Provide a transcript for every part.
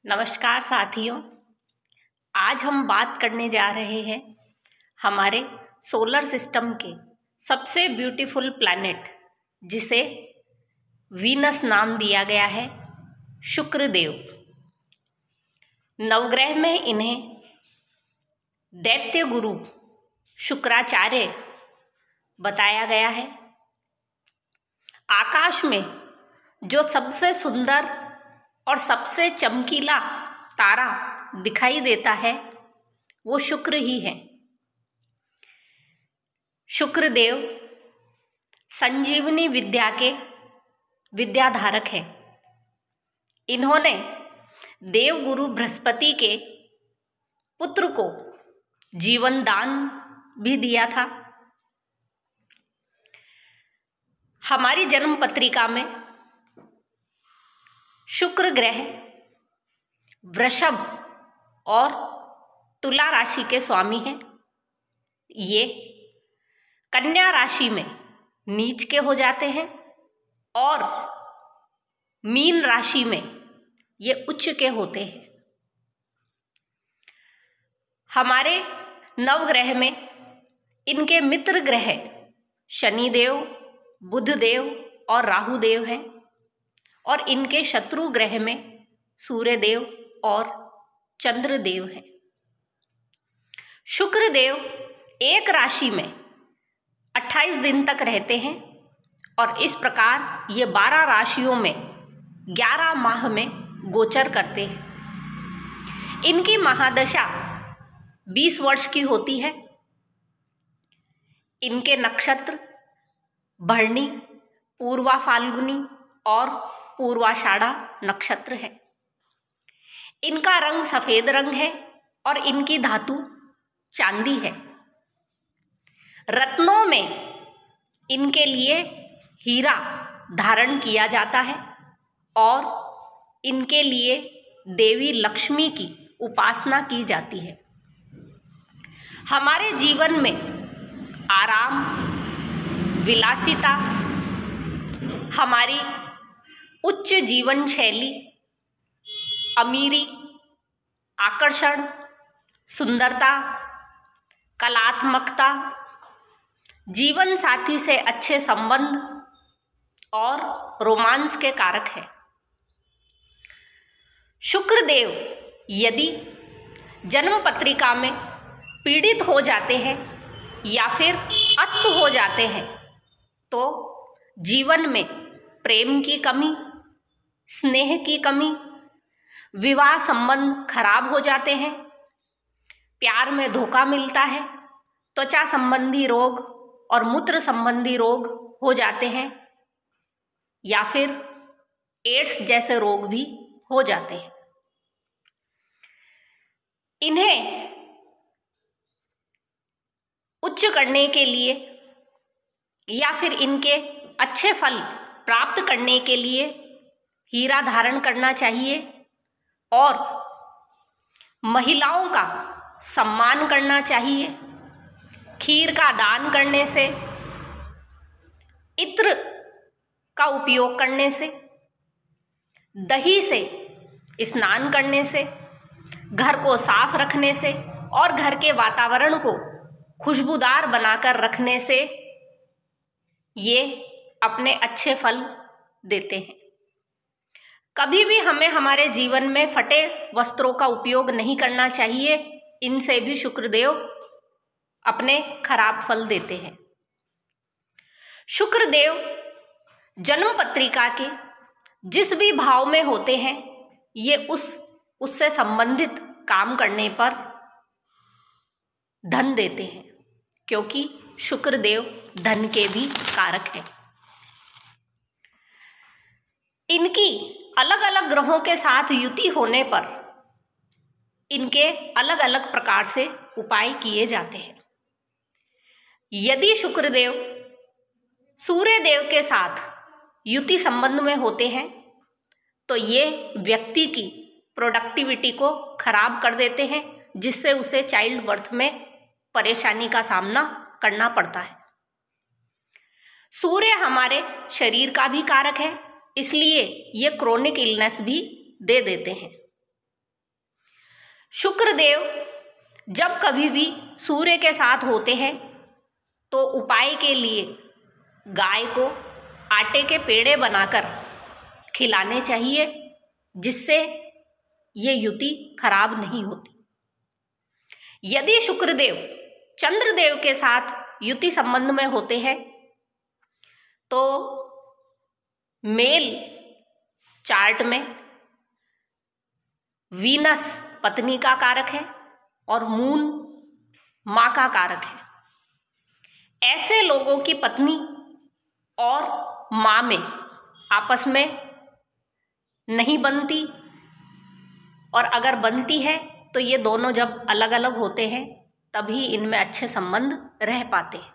नमस्कार साथियों। आज हम बात करने जा रहे हैं हमारे सोलर सिस्टम के सबसे ब्यूटीफुल प्लैनेट, जिसे वीनस नाम दिया गया है, शुक्र देव। नवग्रह में इन्हें दैत्य गुरु शुक्राचार्य बताया गया है। आकाश में जो सबसे सुंदर और सबसे चमकीला तारा दिखाई देता है वो शुक्र ही है। शुक्र देव संजीवनी विद्या के विद्याधारक हैं। इन्होंने देवगुरु बृहस्पति के पुत्र को जीवन दान भी दिया था। हमारी जन्म पत्रिका में शुक्र ग्रह वृषभ और तुला राशि के स्वामी हैं। ये कन्या राशि में नीच के हो जाते हैं और मीन राशि में ये उच्च के होते हैं। हमारे नवग्रह में इनके मित्र ग्रह शनिदेव, बुधदेव और राहुदेव हैं और इनके शत्रु ग्रह में सूर्यदेव और चंद्रदेव हैं। शुक्रदेव एक राशि में 28 दिन तक रहते हैं और इस प्रकार ये 12 राशियों में 11 माह में गोचर करते हैं। इनकी महादशा 20 वर्ष की होती है। इनके नक्षत्र भरणी, पूर्वा फाल्गुनी और पूर्वाषाढ़ा नक्षत्र है। इनका रंग सफेद रंग है और इनकी धातु चांदी है। रत्नों में इनके लिए हीरा धारण किया जाता है और इनके लिए देवी लक्ष्मी की उपासना की जाती है। हमारे जीवन में आराम, विलासिता, हमारी उच्च जीवन शैली, अमीरी, आकर्षण, सुंदरता, कलात्मकता, जीवन साथी से अच्छे संबंध और रोमांस के कारक है। शुक्रदेव यदि जन्म पत्रिका में पीड़ित हो जाते हैं या फिर अस्त हो जाते हैं तो जीवन में प्रेम की कमी, स्नेह की कमी, विवाह संबंध खराब हो जाते हैं, प्यार में धोखा मिलता है, त्वचा संबंधी रोग और मूत्र संबंधी रोग हो जाते हैं या फिर एड्स जैसे रोग भी हो जाते हैं। इन्हें उच्च करने के लिए या फिर इनके अच्छे फल प्राप्त करने के लिए हीरा धारण करना चाहिए और महिलाओं का सम्मान करना चाहिए। खीर का दान करने से, इत्र का उपयोग करने से, दही से स्नान करने से, घर को साफ रखने से और घर के वातावरण को खुशबूदार बनाकर रखने से ये अपने अच्छे फल देते हैं। कभी भी हमें हमारे जीवन में फटे वस्त्रों का उपयोग नहीं करना चाहिए। इनसे भी शुक्रदेव अपने खराब फल देते हैं। शुक्रदेव जन्म पत्रिका के जिस भी भाव में होते हैं ये उससे संबंधित काम करने पर धन देते हैं, क्योंकि शुक्रदेव धन के भी कारक हैं। इनकी अलग अलग ग्रहों के साथ युति होने पर इनके अलग अलग प्रकार से उपाय किए जाते हैं। यदि शुक्रदेव सूर्यदेव के साथ युति संबंध में होते हैं तो ये व्यक्ति की प्रोडक्टिविटी को खराब कर देते हैं, जिससे उसे चाइल्ड बर्थ में परेशानी का सामना करना पड़ता है। सूर्य हमारे शरीर का भी कारक है, इसलिए ये क्रोनिक इलनेस भी दे देते हैं। शुक्रदेव जब कभी भी सूर्य के साथ होते हैं तो उपाय के लिए गाय को आटे के पेड़े बनाकर खिलाने चाहिए, जिससे ये युति खराब नहीं होती। यदि शुक्रदेव चंद्रदेव के साथ युति संबंध में होते हैं तो मेल चार्ट में वीनस पत्नी का कारक है और मून मां का कारक है। ऐसे लोगों की पत्नी और मां में आपस में नहीं बनती, और अगर बनती है तो ये दोनों जब अलग अलग होते हैं तभी इनमें अच्छे संबंध रह पाते हैं।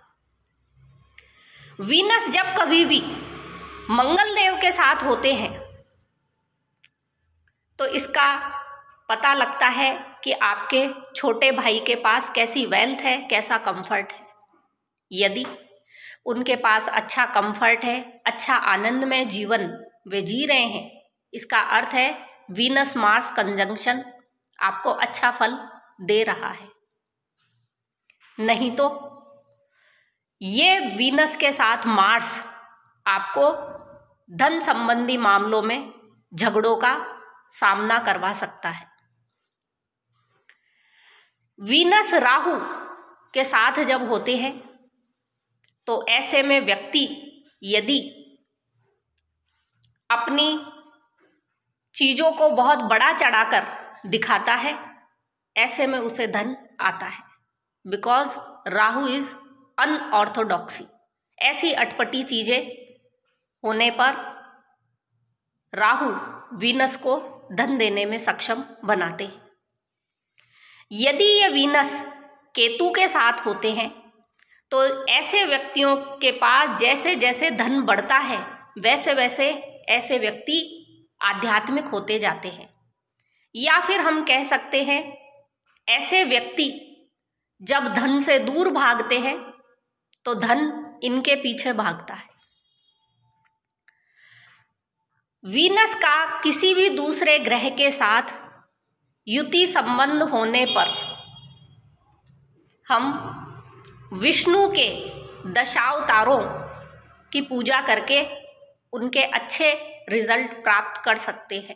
वीनस जब कभी भी मंगल देव के साथ होते हैं तो इसका पता लगता है कि आपके छोटे भाई के पास कैसी वेल्थ है, कैसा कंफर्ट है। यदि उनके पास अच्छा कंफर्ट है, अच्छा आनंदमय जीवन वे जी रहे हैं, इसका अर्थ है वीनस मार्स कंजंक्शन आपको अच्छा फल दे रहा है। नहीं तो ये वीनस के साथ मार्स आपको धन संबंधी मामलों में झगड़ों का सामना करवा सकता है। वीनस राहु के साथ जब होते हैं तो ऐसे में व्यक्ति यदि अपनी चीजों को बहुत बड़ा चढ़ाकर दिखाता है, ऐसे में उसे धन आता है। Because Rahu is unorthodoxy. ऐसी अटपटी चीजें होने पर राहु वीनस को धन देने में सक्षम बनाते हैं। यदि ये वीनस केतु के साथ होते हैं तो ऐसे व्यक्तियों के पास जैसे जैसे धन बढ़ता है वैसे वैसे ऐसे व्यक्ति आध्यात्मिक होते जाते हैं, या फिर हम कह सकते हैं ऐसे व्यक्ति जब धन से दूर भागते हैं तो धन इनके पीछे भागता है। वीनस का किसी भी दूसरे ग्रह के साथ युति संबंध होने पर हम विष्णु के दशावतारों की पूजा करके उनके अच्छे रिजल्ट प्राप्त कर सकते हैं।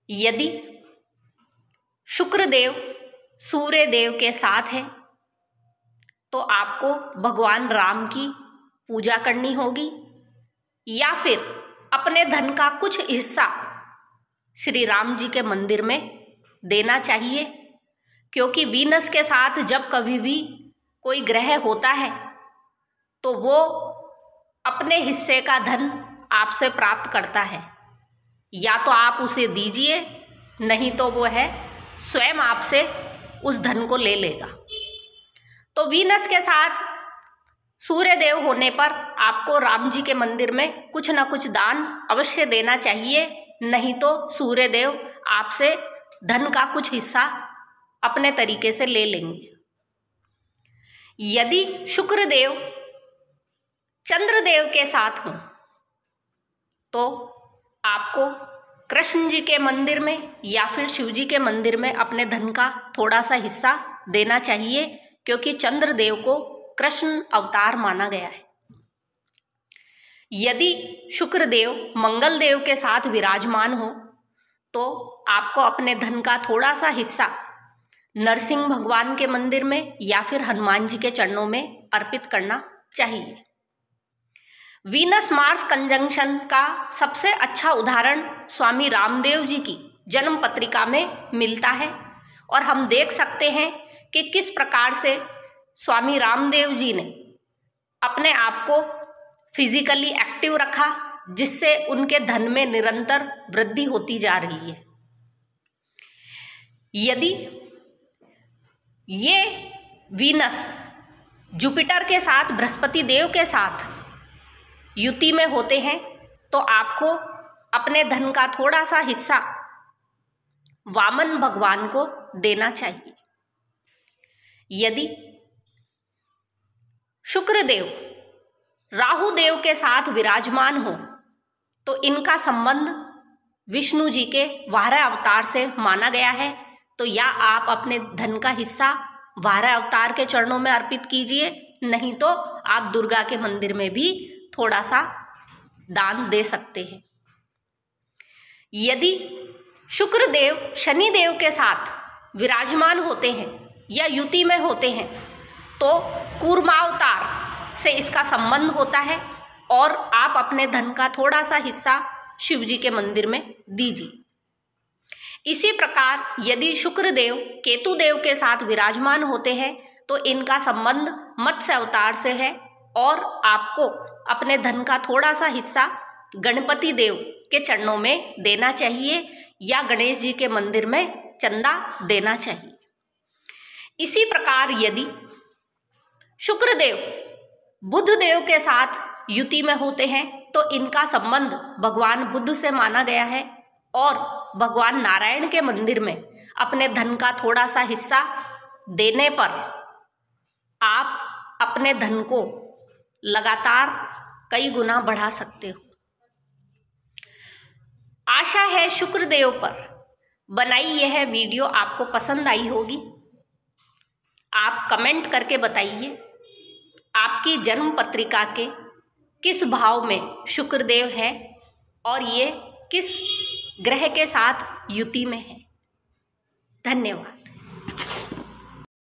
यदि शुक्रदेव सूर्यदेव के साथ है तो आपको भगवान राम की पूजा करनी होगी, या फिर अपने धन का कुछ हिस्सा श्री राम जी के मंदिर में देना चाहिए, क्योंकि वीनस के साथ जब कभी भी कोई ग्रह होता है तो वो अपने हिस्से का धन आपसे प्राप्त करता है। या तो आप उसे दीजिए, नहीं तो वो है स्वयं आपसे उस धन को ले लेगा। तो वीनस के साथ सूर्यदेव होने पर आपको राम जी के मंदिर में कुछ ना कुछ दान अवश्य देना चाहिए, नहीं तो सूर्यदेव आपसे धन का कुछ हिस्सा अपने तरीके से ले लेंगे। यदि शुक्रदेव चंद्रदेव के साथ हों तो आपको कृष्ण जी के मंदिर में या फिर शिव जी के मंदिर में अपने धन का थोड़ा सा हिस्सा देना चाहिए, क्योंकि चंद्रदेव को कृष्ण अवतार माना गया है। यदि शुक्रदेव मंगल देव के साथ विराजमान हो तो आपको अपने धन का थोड़ा सा हिस्सा नरसिंह भगवान के मंदिर में या फिर हनुमान जी के चरणों में अर्पित करना चाहिए। वीनस मार्स कंजंक्शन का सबसे अच्छा उदाहरण स्वामी रामदेव जी की जन्म पत्रिका में मिलता है, और हम देख सकते हैं कि किस प्रकार से स्वामी रामदेव जी ने अपने आप को फिजिकली एक्टिव रखा, जिससे उनके धन में निरंतर वृद्धि होती जा रही है। यदि ये वीनस जुपिटर के साथ बृहस्पति देव के साथ युति में होते हैं तो आपको अपने धन का थोड़ा सा हिस्सा वामन भगवान को देना चाहिए। यदि शुक्रदेव राहु देव के साथ विराजमान हो तो इनका संबंध विष्णु जी के वाराह अवतार से माना गया है, तो या आप अपने धन का हिस्सा वाराह अवतार के चरणों में अर्पित कीजिए, नहीं तो आप दुर्गा के मंदिर में भी थोड़ा सा दान दे सकते हैं। यदि शुक्रदेव शनिदेव के साथ विराजमान होते हैं या युति में होते हैं तो कूर्मावतार से इसका संबंध होता है और आप अपने धन का थोड़ा सा हिस्सा शिव जी के मंदिर में दीजिए। इसी प्रकार यदि शुक्रदेव केतुदेव के साथ विराजमान होते हैं तो इनका संबंध मत्स्य अवतार से है और आपको अपने धन का थोड़ा सा हिस्सा गणपति देव के चरणों में देना चाहिए या गणेश जी के मंदिर में चंदा देना चाहिए। इसी प्रकार यदि शुक्रदेव बुध देव के साथ युति में होते हैं तो इनका संबंध भगवान बुद्ध से माना गया है और भगवान नारायण के मंदिर में अपने धन का थोड़ा सा हिस्सा देने पर आप अपने धन को लगातार कई गुना बढ़ा सकते हो। आशा है शुक्रदेव पर बनाई यह वीडियो आपको पसंद आई होगी। आप कमेंट करके बताइए आपकी जन्म पत्रिका के किस भाव में शुक्रदेव है और ये किस ग्रह के साथ युति में है। धन्यवाद।